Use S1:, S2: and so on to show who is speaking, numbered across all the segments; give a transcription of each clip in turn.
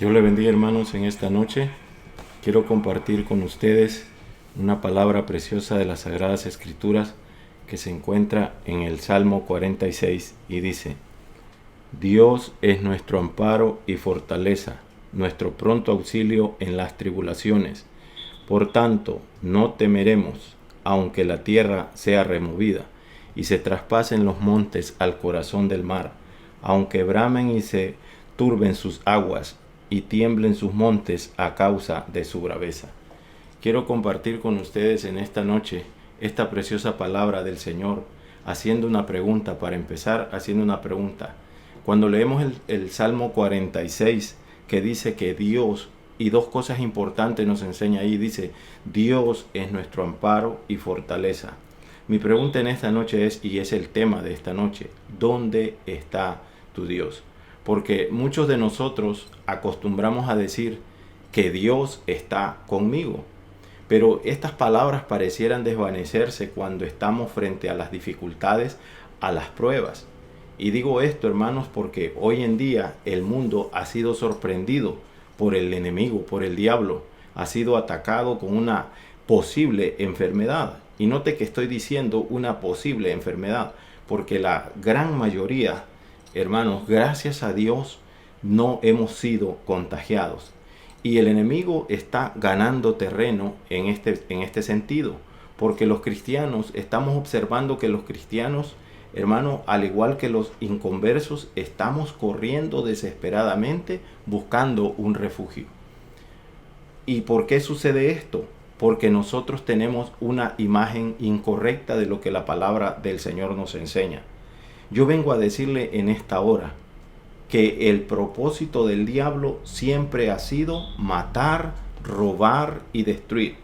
S1: Dios le bendiga, hermanos. En esta noche quiero compartir con ustedes una palabra preciosa de las Sagradas Escrituras que se encuentra en el Salmo 46 y dice: Dios es nuestro amparo y fortaleza, nuestro pronto auxilio en las tribulaciones. Por tanto, no temeremos, aunque la tierra sea removida y se traspasen los montes al corazón del mar, aunque bramen y se turben sus aguas y tiemblen sus montes a causa de su braveza. Quiero compartir con ustedes en esta noche esta preciosa palabra del Señor, haciendo una pregunta. Para empezar, haciendo una pregunta. Cuando leemos el Salmo 46, que dice que Dios, y dos cosas importantes nos enseña ahí, dice: Dios es nuestro amparo y fortaleza. Mi pregunta en esta noche es, y es el tema de esta noche: ¿dónde está tu Dios? Porque muchos de nosotros acostumbramos a decir que Dios está conmigo, pero estas palabras parecieran desvanecerse cuando estamos frente a las dificultades, a las pruebas. Y digo esto, hermanos, porque hoy en día el mundo ha sido sorprendido por el enemigo, por el diablo. Ha sido atacado con una posible enfermedad. Y note que estoy diciendo una posible enfermedad, porque la gran mayoría, hermanos, gracias a Dios, no hemos sido contagiados. Y el enemigo está ganando terreno en este sentido, porque los cristianos, estamos observando que los cristianos, hermano, al igual que los inconversos, estamos corriendo desesperadamente buscando un refugio. ¿Y por qué sucede esto? Porque nosotros tenemos una imagen incorrecta de lo que la palabra del Señor nos enseña. Yo vengo a decirle en esta hora que el propósito del diablo siempre ha sido matar, robar y destruir.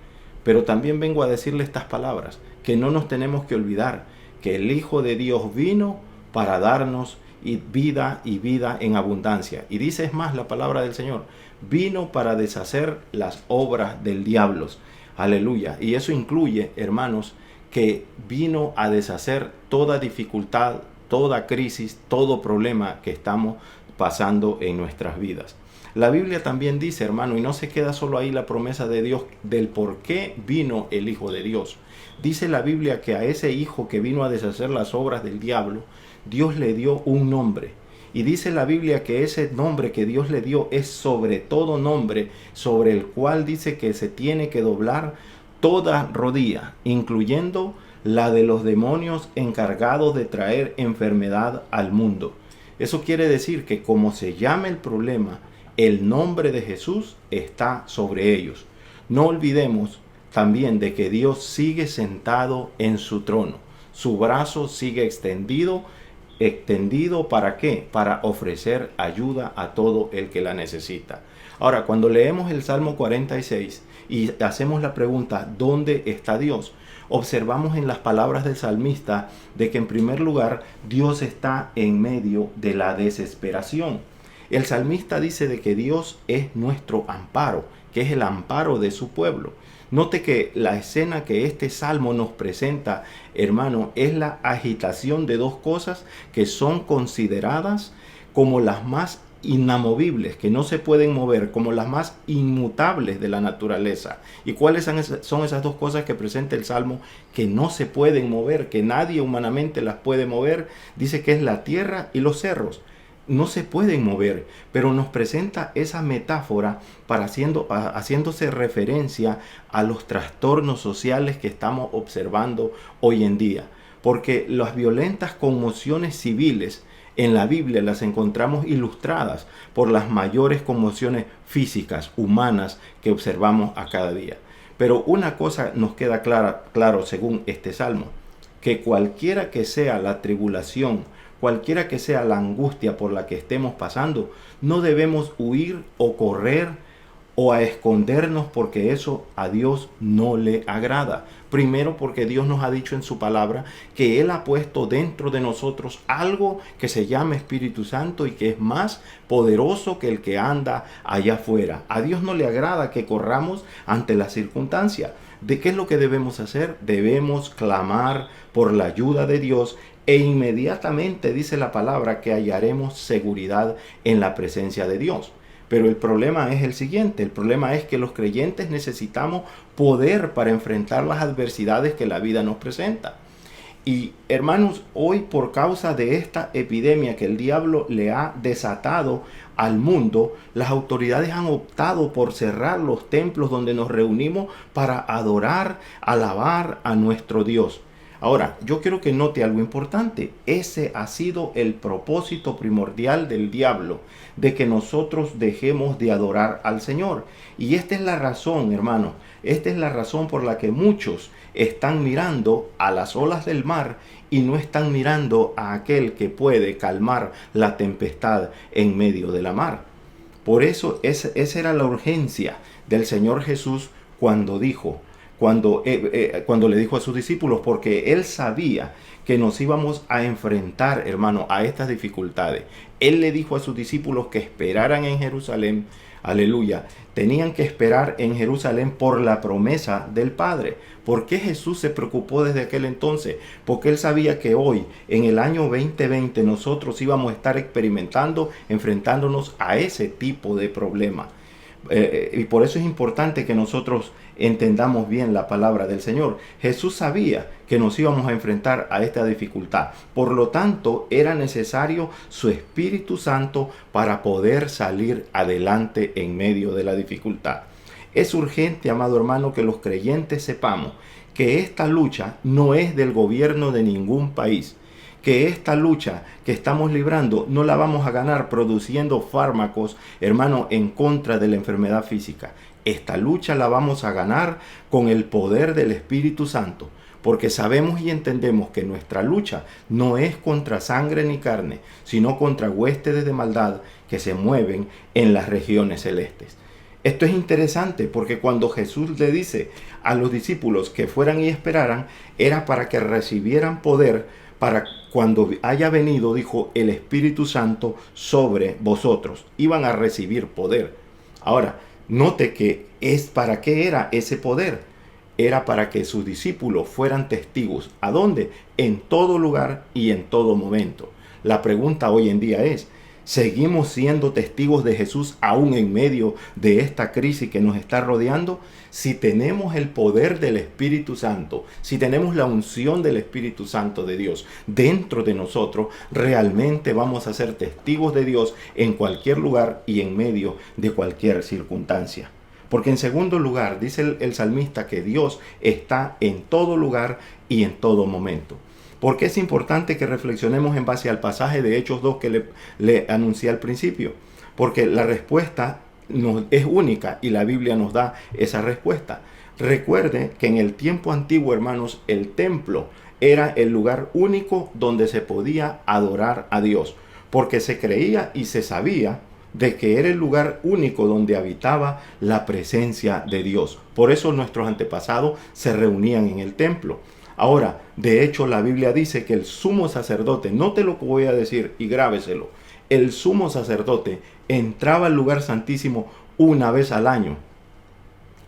S1: Pero también vengo a decirle estas palabras, que no nos tenemos que olvidar que el Hijo de Dios vino para darnos vida y vida en abundancia. Y dice, es más, la palabra del Señor: vino para deshacer las obras del diablo. Aleluya. Y eso incluye, hermanos, que vino a deshacer toda dificultad, toda crisis, todo problema que estamos pasando en nuestras vidas. La Biblia también dice, hermano, y no se queda solo ahí la promesa de Dios del por qué vino el Hijo de Dios. Dice la Biblia que a ese Hijo que vino a deshacer las obras del diablo, Dios le dio un nombre. Y dice la Biblia que ese nombre que Dios le dio es sobre todo nombre, sobre el cual dice que se tiene que doblar toda rodilla, incluyendo la de los demonios encargados de traer enfermedad al mundo. Eso quiere decir que, como se llama el problema, el nombre de Jesús está sobre ellos. No olvidemos también de que Dios sigue sentado en su trono. Su brazo sigue extendido. ¿Para qué? Para ofrecer ayuda a todo el que la necesita. Ahora, cuando leemos el Salmo 46 y hacemos la pregunta, ¿dónde está Dios?, observamos en las palabras del salmista de que, en primer lugar, Dios está en medio de la desesperación. El salmista dice de que Dios es nuestro amparo, que es el amparo de su pueblo. Note que la escena que este salmo nos presenta, hermano, es la agitación de dos cosas que son consideradas como las más inamovibles, que no se pueden mover, como las más inmutables de la naturaleza. ¿Y cuáles son esas dos cosas que presenta el Salmo que no se pueden mover, que nadie humanamente las puede mover? Dice que es la tierra y los cerros. No se pueden mover, pero nos presenta esa metáfora haciéndose referencia a los trastornos sociales que estamos observando hoy en día. Porque las violentas conmociones civiles en la Biblia las encontramos ilustradas por las mayores conmociones físicas, humanas, que observamos a cada día. Pero una cosa nos queda claro según este salmo: que cualquiera que sea la tribulación, cualquiera que sea la angustia por la que estemos pasando, no debemos huir o correr o a escondernos, porque eso a Dios no le agrada. Primero, porque Dios nos ha dicho en su palabra que Él ha puesto dentro de nosotros algo que se llama Espíritu Santo y que es más poderoso que el que anda allá afuera. A Dios no le agrada que corramos ante las circunstancias. ¿De qué es lo que debemos hacer? Debemos clamar por la ayuda de Dios, e inmediatamente dice la palabra que hallaremos seguridad en la presencia de Dios. Pero el problema es el siguiente, el problema es que los creyentes necesitamos poder para enfrentar las adversidades que la vida nos presenta. Y hermanos, hoy por causa de esta epidemia que el diablo le ha desatado al mundo, las autoridades han optado por cerrar los templos donde nos reunimos para adorar, alabar a nuestro Dios. Ahora, yo quiero que note algo importante. Ese ha sido el propósito primordial del diablo, de que nosotros dejemos de adorar al Señor. Y esta es la razón, hermano, esta es la razón por la que muchos están mirando a las olas del mar y no están mirando a aquel que puede calmar la tempestad en medio de la mar. Por eso esa era la urgencia del Señor Jesús cuando le dijo a sus discípulos, porque él sabía que nos íbamos a enfrentar, hermano, a estas dificultades. Él le dijo a sus discípulos que esperaran en Jerusalén. Aleluya. Tenían que esperar en Jerusalén por la promesa del Padre. ¿Por qué Jesús se preocupó desde aquel entonces? Porque él sabía que hoy, en el año 2020, nosotros íbamos a estar enfrentándonos a ese tipo de problema. Y por eso es importante que nosotros entendamos bien la palabra del Señor. Jesús sabía que nos íbamos a enfrentar a esta dificultad. Por lo tanto, era necesario su Espíritu Santo para poder salir adelante en medio de la dificultad. Es urgente, amado hermano, que los creyentes sepamos que esta lucha no es del gobierno de ningún país. Que esta lucha que estamos librando no la vamos a ganar produciendo fármacos, hermano, en contra de la enfermedad física. Esta lucha la vamos a ganar con el poder del Espíritu Santo, porque sabemos y entendemos que nuestra lucha no es contra sangre ni carne, sino contra huestes de maldad que se mueven en las regiones celestes. Esto es interesante porque cuando Jesús le dice a los discípulos que fueran y esperaran, era para que recibieran poder para cuando haya venido, dijo, el Espíritu Santo sobre vosotros. Iban a recibir poder. Ahora, note que ¿para qué era ese poder? Era para que sus discípulos fueran testigos. ¿A dónde? En todo lugar y en todo momento. La pregunta hoy en día es, ¿seguimos siendo testigos de Jesús aún en medio de esta crisis que nos está rodeando? Si tenemos el poder del Espíritu Santo, si tenemos la unción del Espíritu Santo de Dios dentro de nosotros, realmente vamos a ser testigos de Dios en cualquier lugar y en medio de cualquier circunstancia. Porque en segundo lugar, dice el salmista que Dios está en todo lugar y en todo momento. ¿Por qué es importante que reflexionemos en base al pasaje de Hechos 2 que le anuncié al principio? Porque la respuesta es única y la Biblia nos da esa respuesta. Recuerde que en el tiempo antiguo, hermanos, el templo era el lugar único donde se podía adorar a Dios, porque se creía y se sabía de que era el lugar único donde habitaba la presencia de Dios. Por eso nuestros antepasados se reunían en el templo. Ahora, de hecho, la Biblia dice que el sumo sacerdote, note lo que voy a decir y grábeselo, el sumo sacerdote entraba al lugar santísimo una vez al año.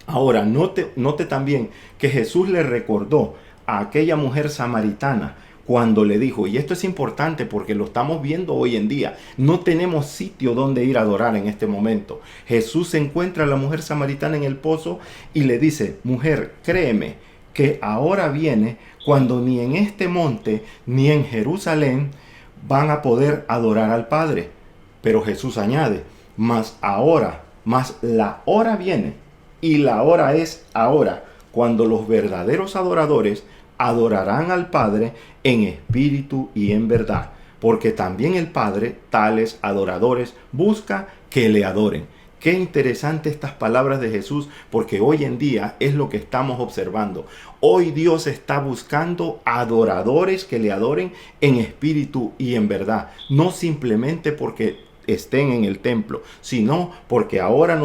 S1: Ahora, note también que Jesús le recordó a aquella mujer samaritana cuando le dijo, y esto es importante porque lo estamos viendo hoy en día, no tenemos sitio donde ir a adorar en este momento. Jesús encuentra a la mujer samaritana en el pozo y le dice, mujer, créeme, que ahora viene cuando ni en este monte ni en Jerusalén van a poder adorar al Padre. Pero Jesús añade, mas la hora viene y la hora es ahora, cuando los verdaderos adoradores adorarán al Padre en espíritu y en verdad, porque también el Padre tales adoradores busca que le adoren. Qué interesante estas palabras de Jesús, porque hoy en día es lo que estamos observando. Hoy Dios está buscando adoradores que le adoren en espíritu y en verdad, no simplemente porque estén en el templo, sino porque ahora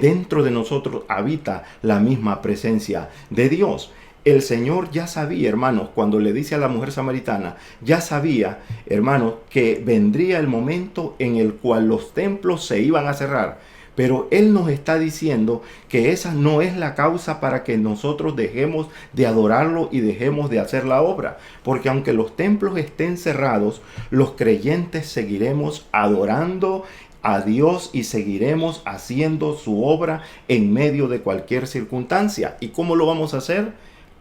S1: dentro de nosotros habita la misma presencia de Dios. El Señor ya sabía, hermanos, cuando le dice a la mujer samaritana, ya sabía, hermanos, que vendría el momento en el cual los templos se iban a cerrar. Pero Él nos está diciendo que esa no es la causa para que nosotros dejemos de adorarlo y dejemos de hacer la obra. Porque aunque los templos estén cerrados, los creyentes seguiremos adorando a Dios y seguiremos haciendo su obra en medio de cualquier circunstancia. ¿Y cómo lo vamos a hacer?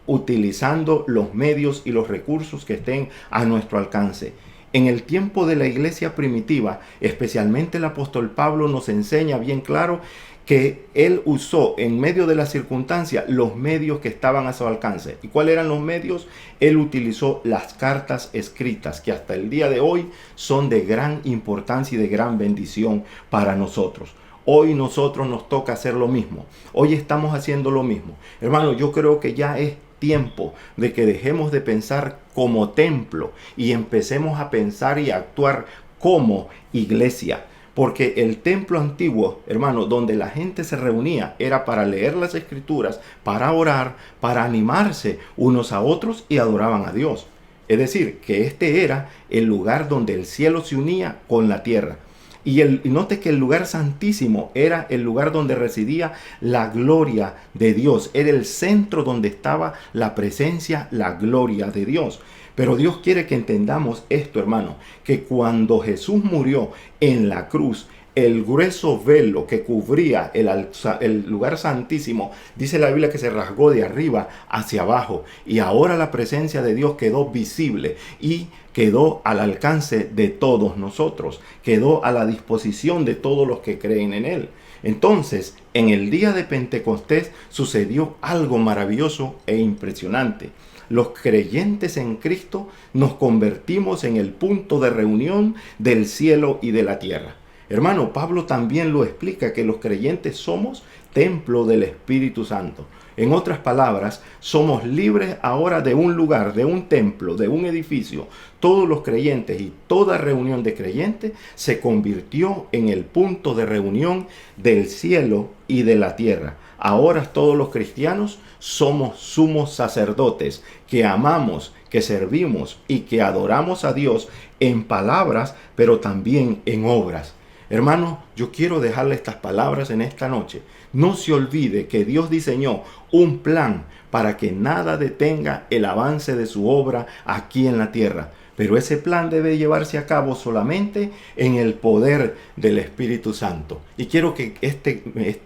S1: Utilizando los medios y los recursos que estén a nuestro alcance. En el tiempo de la iglesia primitiva, especialmente el apóstol Pablo nos enseña bien claro que él usó en medio de la circunstancia los medios que estaban a su alcance. ¿Y cuáles eran los medios? Él utilizó las cartas escritas, que hasta el día de hoy son de gran importancia y de gran bendición para nosotros. Hoy nosotros nos toca hacer lo mismo. Hoy estamos haciendo lo mismo. Hermano, yo creo que ya es tiempo de que dejemos de pensar como templo y empecemos a pensar y a actuar como iglesia. Porque el templo antiguo, hermano, donde la gente se reunía, era para leer las escrituras, para orar, para animarse unos a otros y adoraban a Dios. Es decir, que este era el lugar donde el cielo se unía con la tierra. Y note que el lugar santísimo era el lugar donde residía la gloria de Dios. Era el centro donde estaba la presencia, la gloria de Dios. Pero Dios quiere que entendamos esto, hermano, que cuando Jesús murió en la cruz, el grueso velo que cubría el lugar santísimo, dice la Biblia que se rasgó de arriba hacia abajo. Y ahora la presencia de Dios quedó visible y quedó al alcance de todos nosotros. Quedó a la disposición de todos los que creen en Él. Entonces, en el día de Pentecostés sucedió algo maravilloso e impresionante. Los creyentes en Cristo nos convertimos en el punto de reunión del cielo y de la tierra. Hermano, Pablo también lo explica, que los creyentes somos templo del Espíritu Santo. En otras palabras, somos libres ahora de un lugar, de un templo, de un edificio. Todos los creyentes y toda reunión de creyentes se convirtió en el punto de reunión del cielo y de la tierra. Ahora todos los cristianos somos sumos sacerdotes que amamos, que servimos y que adoramos a Dios en palabras, pero también en obras. Hermano, yo quiero dejarle estas palabras en esta noche. No se olvide que Dios diseñó un plan para que nada detenga el avance de su obra aquí en la tierra. Pero ese plan debe llevarse a cabo solamente en el poder del Espíritu Santo. Y quiero que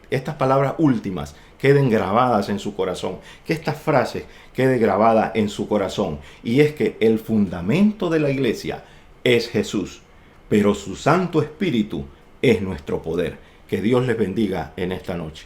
S1: estas palabras últimas queden grabadas en su corazón. Que esta frase quede grabada en su corazón. Y es que el fundamento de la iglesia es Jesús, pero su Santo Espíritu es nuestro poder. Que Dios les bendiga en esta noche.